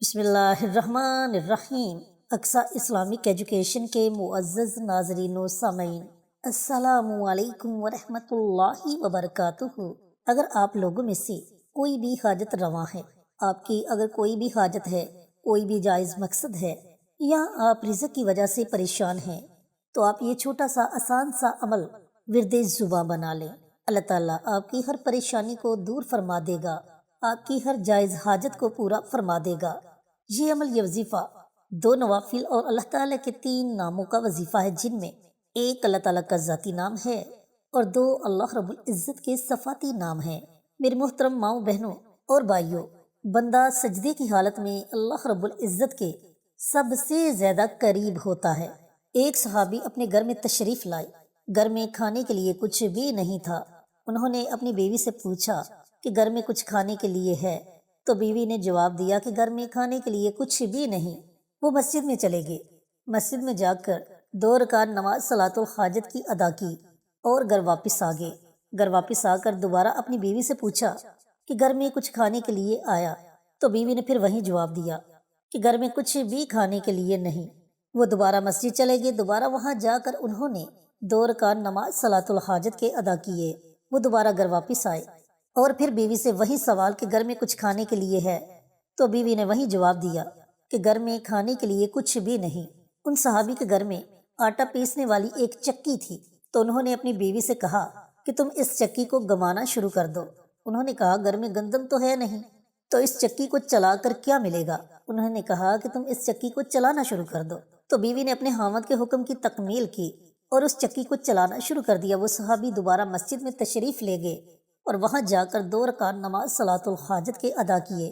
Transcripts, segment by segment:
بسم اللہ الرحمن الرحیم۔ اقصی اسلامک ایجوکیشن کے معزز ناظرین و سامعین، السلام علیکم ورحمۃ اللہ وبرکاتہ۔ اگر آپ لوگوں میں سے کوئی بھی حاجت رواں ہے، آپ کی اگر کوئی بھی حاجت ہے، کوئی بھی جائز مقصد ہے، یا آپ رزق کی وجہ سے پریشان ہیں، تو آپ یہ چھوٹا سا آسان سا عمل ورد زباں بنا لیں۔ اللہ تعالیٰ آپ کی ہر پریشانی کو دور فرما دے گا، آپ کی ہر جائز حاجت کو پورا فرما دے گا۔ یہ عمل، یہ وظیفہ 2 نوافل اور اللہ تعالیٰ کے 3 ناموں کا وظیفہ ہے، جن میں ایک اللہ تعالیٰ کا ذاتی نام ہے اور 2 اللہ رب العزت کے صفاتی نام ہیں۔ میرے محترم ماؤں، بہنوں اور بھائیوں، بندہ سجدے کی حالت میں اللہ رب العزت کے سب سے زیادہ قریب ہوتا ہے۔ ایک صحابی اپنے گھر میں تشریف لائے، گھر میں کھانے کے لیے کچھ بھی نہیں تھا۔ انہوں نے اپنی بیوی سے پوچھا کہ گھر میں کچھ کھانے کے لیے ہے؟ تو بیوی نے جواب دیا کہ گھر میں کھانے کے لیے کچھ بھی نہیں۔ وہ مسجد میں چلے گئے، مسجد میں جا کر 2 رکعت نماز صلاۃ الحاجت کی ادا کی اور گھر واپس آ گئے۔ گھر واپس آ کر دوبارہ اپنی بیوی سے پوچھا کہ گھر میں کچھ کھانے کے لیے آیا؟ تو بیوی نے پھر وہی جواب دیا کہ گھر میں کچھ بھی کھانے کے لیے نہیں۔ وہ دوبارہ مسجد چلے گئے، دوبارہ وہاں جا کر انہوں نے 2 رکعت نماز صلاۃ الحاجت کے ادا کیے۔ وہ دوبارہ گھر واپس آئے اور پھر بیوی سے وہی سوال کہ گھر میں کچھ کھانے کے لیے ہے؟ تو بیوی نے وہی جواب دیا کہ گھر میں کھانے کے لیے کچھ بھی نہیں۔ ان صحابی کے گھر میں آٹا پیسنے والی ایک چکی تھی، تو انہوں نے اپنی بیوی سے کہا کہ تم اس چکی کو گھمانا شروع کر دو۔ انہوں نے کہا گھر میں گندم تو ہے نہیں، تو اس چکی کو چلا کر کیا ملے گا؟ انہوں نے کہا کہ تم اس چکی کو چلانا شروع کر دو۔ تو بیوی نے اپنے خاوند کے حکم کی تکمیل کی اور اس چکی کو چلانا شروع کر دیا۔ وہ صحابی دوبارہ مسجد میں تشریف لے گئے اور وہاں جا کر 2 رکعت نماز صلاۃ الحاجت کے ادا کیے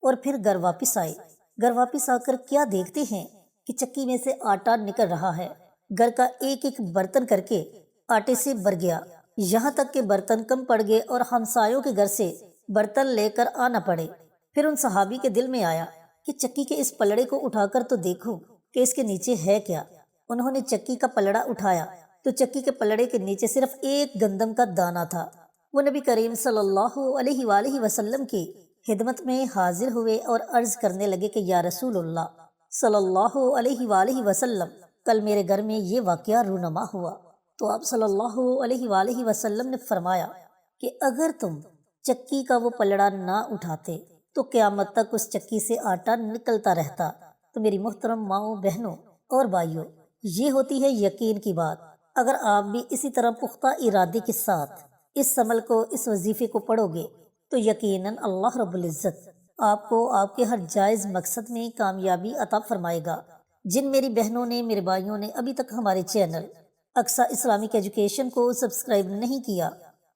اور پھر گھر واپس آئے۔ گھر واپس آ کر کیا دیکھتے ہیں کہ چکی میں سے آٹا نکل رہا ہے۔ گھر کا ایک ایک برتن کر کے آٹے سے بھر گیا، یہاں تک کہ برتن کم پڑ گئے اور ہمسایوں کے گھر سے برتن لے کر آنا پڑے۔ پھر ان صحابی کے دل میں آیا کہ چکی کے اس پلڑے کو اٹھا کر تو دیکھوں کہ اس کے نیچے ہے کیا۔ انہوں نے چکی کا پلڑا اٹھایا تو چکی کے پلڑے کے نیچے صرف ایک گندم کا دانہ تھا۔ وہ نبی کریم صلی اللہ علیہ وآلہ وسلم کی خدمت میں حاضر ہوئے اور عرض کرنے لگے کہ یا رسول اللہ صلی اللہ علیہ وآلہ وسلم، کل میرے گھر میں یہ واقعہ رونما ہوا۔ تو آپ صلی اللہ علیہ وآلہ وسلم نے فرمایا کہ اگر تم چکی کا وہ پلڑا نہ اٹھاتے تو قیامت تک اس چکی سے آٹا نکلتا رہتا۔ تو میری محترم ماؤں، بہنوں اور بھائیوں، یہ ہوتی ہے یقین کی بات۔ اگر آپ بھی اسی طرح پختہ ارادے کے ساتھ اس عمل کو، اس وظیفے کو پڑھو گے تو یقیناً اللہ رب العزت آپ کو آپ کے ہر جائز مقصد میں کامیابی عطا فرمائے گا۔ جن میری بہنوں نے، میرے بھائیوں نے ابھی تک ہمارے چینل اقصی اسلامک ایجوکیشن کو سبسکرائب نہیں کیا،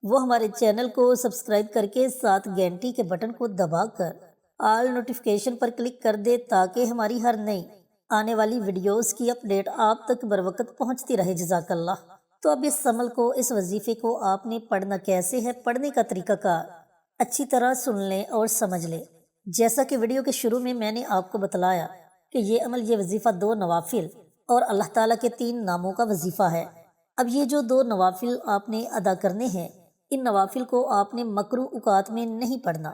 وہ ہمارے چینل کو سبسکرائب کر کے ساتھ گھنٹی کے بٹن کو دبا کر آل نوٹیفیکیشن پر کلک کر دے، تاکہ ہماری ہر نئی آنے والی ویڈیوز کی اپڈیٹ آپ تک بروقت پہنچتی رہے۔ جزاک اللہ۔ تو اب اس عمل کو، اس وظیفے کو آپ نے پڑھنا کیسے ہے، پڑھنے کا طریقہ کار اچھی طرح سن لیں اور سمجھ لیں۔ جیسا کہ ویڈیو کے شروع میں نے آپ کو بتلایا کہ یہ عمل، یہ وظیفہ 2 نوافل اور اللہ تعالیٰ کے 3 ناموں کا وظیفہ ہے۔ اب یہ جو 2 نوافل آپ نے ادا کرنے ہیں، ان نوافل کو آپ نے مکروہ اوقات میں نہیں پڑھنا،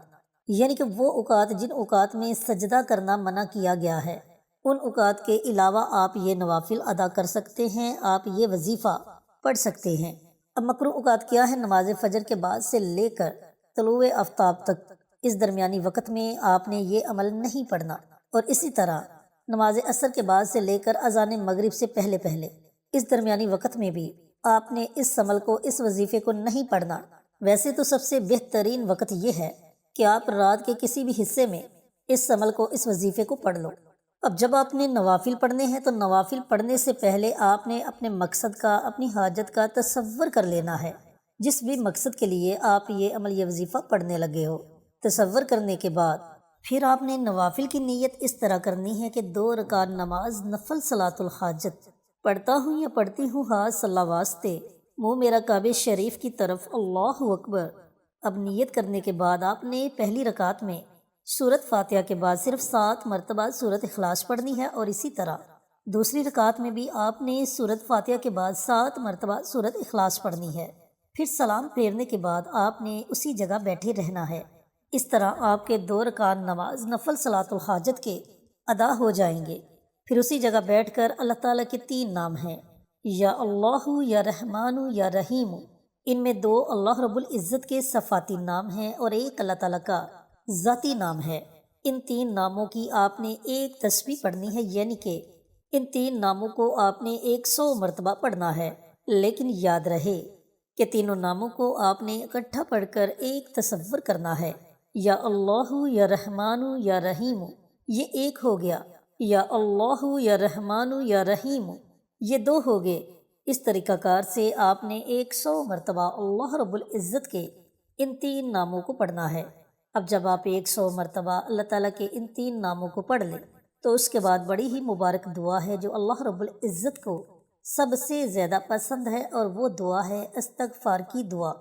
یعنی کہ وہ اوقات جن اوقات میں سجدہ کرنا منع کیا گیا ہے، ان اوقات کے علاوہ آپ یہ نوافل ادا کر سکتے ہیں، آپ یہ وظیفہ پڑھ سکتے ہیں۔ اب مکروہ اوقات کیا ہے؟ نماز فجر کے بعد سے لے کر طلوع آفتاب تک، اس درمیانی وقت میں آپ نے یہ عمل نہیں پڑھنا، اور اسی طرح نماز عصر کے بعد سے لے کر اذان مغرب سے پہلے پہلے اس درمیانی وقت میں بھی آپ نے اس عمل کو، اس وظیفے کو نہیں پڑھنا۔ ویسے تو سب سے بہترین وقت یہ ہے کہ آپ رات کے کسی بھی حصے میں اس عمل کو، اس وظیفے کو پڑھ لو۔ اب جب آپ نے نوافل پڑھنے ہیں تو نوافل پڑھنے سے پہلے آپ نے اپنے مقصد کا، اپنی حاجت کا تصور کر لینا ہے، جس بھی مقصد کے لیے آپ یہ عمل، یہ وظیفہ پڑھنے لگے ہو۔ تصور کرنے کے بعد پھر آپ نے نوافل کی نیت اس طرح کرنی ہے کہ 2 رکعت نماز نفل صلاۃ الحاجت پڑھتا ہوں یا پڑھتی ہوں، ہاتھ صلاح واسطے، منہ میرا کعبہ شریف کی طرف، اللہ اکبر۔ اب نیت کرنے کے بعد آپ نے پہلی رکعت میں سورۃ فاتحہ کے بعد صرف 7 مرتبہ سورۃ اخلاص پڑھنی ہے، اور اسی طرح دوسری رکعت میں بھی آپ نے سورۃ فاتحہ کے بعد 7 مرتبہ سورۃ اخلاص پڑھنی ہے۔ پھر سلام پھیرنے کے بعد آپ نے اسی جگہ بیٹھے رہنا ہے، اس طرح آپ کے 2 رکعت نماز نفل صلاۃ الحاجت کے ادا ہو جائیں گے۔ پھر اسی جگہ بیٹھ کر اللہ تعالیٰ کے 3 نام ہیں، یا اللہ، یا رحمان، یا رحیم۔ ان میں 2 اللہ رب العزت کے صفاتی نام ہیں اور ایک اللہ تعالیٰ کا ذاتی نام ہے۔ ان 3 ناموں کی آپ نے ایک تسبیح پڑھنی ہے، یعنی کہ ان 3 ناموں کو آپ نے 100 مرتبہ پڑھنا ہے۔ لیکن یاد رہے کہ تینوں ناموں کو آپ نے اکٹھا پڑھ کر ایک تصور کرنا ہے۔ یا اللہ، یا رحمان، یا رحیم، یہ ایک ہو گیا۔ یا اللہ، یا رحمان، یا رحیم، یہ 2 ہو گئے۔ اس طریقہ کار سے آپ نے 100 مرتبہ اللہ رب العزت کے ان 3 ناموں کو پڑھنا ہے۔ اب جب آپ 100 مرتبہ اللہ تعالیٰ کے ان 3 ناموں کو پڑھ لیں تو اس کے بعد بڑی ہی مبارک دعا ہے جو اللہ رب العزت کو سب سے زیادہ پسند ہے، اور وہ دعا ہے استغفار کی دعا۔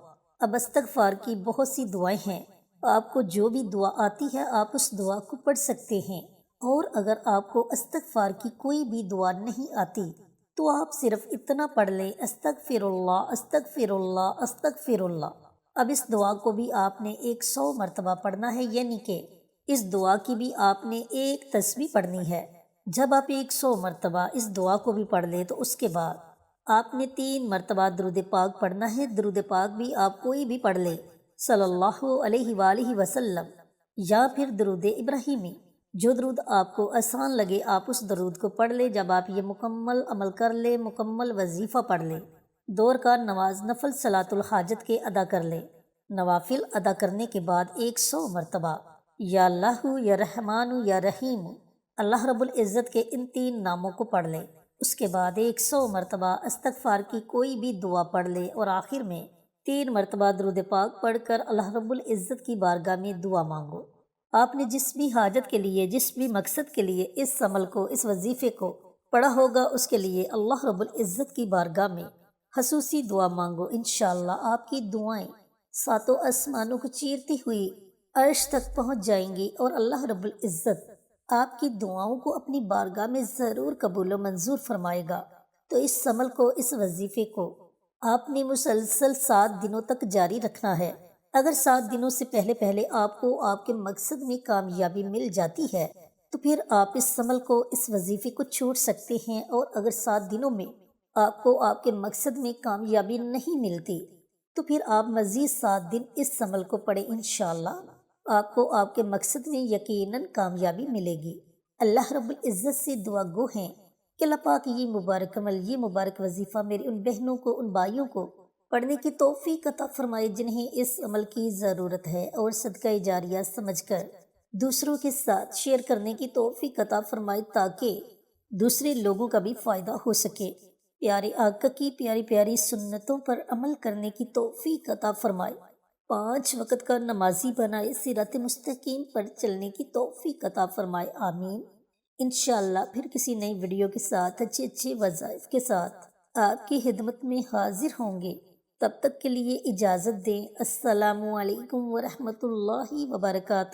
اب استغفار کی بہت سی دعائیں ہیں، آپ کو جو بھی دعا آتی ہے آپ اس دعا کو پڑھ سکتے ہیں، اور اگر آپ کو استغفار کی کوئی بھی دعا نہیں آتی تو آپ صرف اتنا پڑھ لیں، استغفر اللہ، استغفر اللہ، استغفر اللہ۔ اب اس دعا کو بھی آپ نے 100 مرتبہ پڑھنا ہے، یعنی کہ اس دعا کی بھی آپ نے ایک تسبیح پڑھنی ہے۔ جب آپ 100 مرتبہ اس دعا کو بھی پڑھ لیں تو اس کے بعد آپ نے 3 مرتبہ درود پاک پڑھنا ہے۔ درود پاک بھی آپ کوئی بھی پڑھ لیں، صلی اللہ علیہ وآلہ وسلم، یا پھر درود ابراہیمی، جو درود آپ کو آسان لگے آپ اس درود کو پڑھ لیں۔ جب آپ یہ مکمل عمل کر لیں، مکمل وظیفہ پڑھ لیں، 2 رکعت نماز نفل صلاۃ الحاجت کے ادا کر لیں، نوافل ادا کرنے کے بعد 100 مرتبہ یا اللہ، یا رحمان، یا رحیم، اللہ رب العزت کے ان 3 ناموں کو پڑھ لیں۔ اس کے بعد 100 مرتبہ استغفار کی کوئی بھی دعا پڑھ لیں، اور آخر میں 3 مرتبہ درود پاک پڑھ کر اللہ رب العزت کی بارگاہ میں دعا مانگو۔ آپ نے جس بھی حاجت کے لیے، جس بھی مقصد کے لیے اس عمل کو، اس وظیفے کو پڑھا ہوگا، اس کے لیے اللہ رب العزت کی بارگاہ میں خصوصی دعا مانگو۔ انشاءاللہ آپ کی دعائیں 7 آسمانوں کو چیرتی ہوئی عرش تک پہنچ جائیں گی، اور اللہ رب العزت آپ کی دعاؤں کو اپنی بارگاہ میں ضرور قبول و منظور فرمائے گا۔ تو اس عمل کو، اس وظیفے کو آپ نے مسلسل 7 دنوں تک جاری رکھنا ہے۔ اگر 7 دنوں سے پہلے آپ کو آپ کے مقصد میں کامیابی مل جاتی ہے تو پھر آپ اس عمل کو، اس وظیفے کو چھوڑ سکتے ہیں، اور اگر 7 دنوں میں آپ کو آپ کے مقصد میں کامیابی نہیں ملتی تو پھر آپ مزید 7 دن اس عمل کو پڑھیں، انشاءاللہ آپ کو آپ کے مقصد میں یقیناً کامیابی ملے گی۔ اللہ رب العزت سے دعا گو ہیں کہ اللہ پاک یہ مبارک عمل، یہ مبارک وظیفہ میری ان بہنوں کو، ان بھائیوں کو پڑھنے کی توفیق عطا فرمائے جنہیں اس عمل کی ضرورت ہے، اور صدقہ جاریہ سمجھ کر دوسروں کے ساتھ شیئر کرنے کی توفیق عطا فرمائے، تاکہ دوسرے لوگوں کا بھی فائدہ ہو سکے۔ پیارے آقا کی پیاری پیاری سنتوں پر عمل کرنے کی توفیق عطا فرمائے، 5 وقت کا نمازی بنائے، صراط مستقیم پر چلنے کی توفیق عطا فرمائے، آمین۔ انشاءاللہ پھر کسی نئی ویڈیو کے ساتھ اچھے وظائف کے ساتھ آپ کی خدمت میں حاضر ہوں گے۔ تب تک کے لیے اجازت دیں۔ السلام علیکم ورحمۃ اللہ وبرکاتہ۔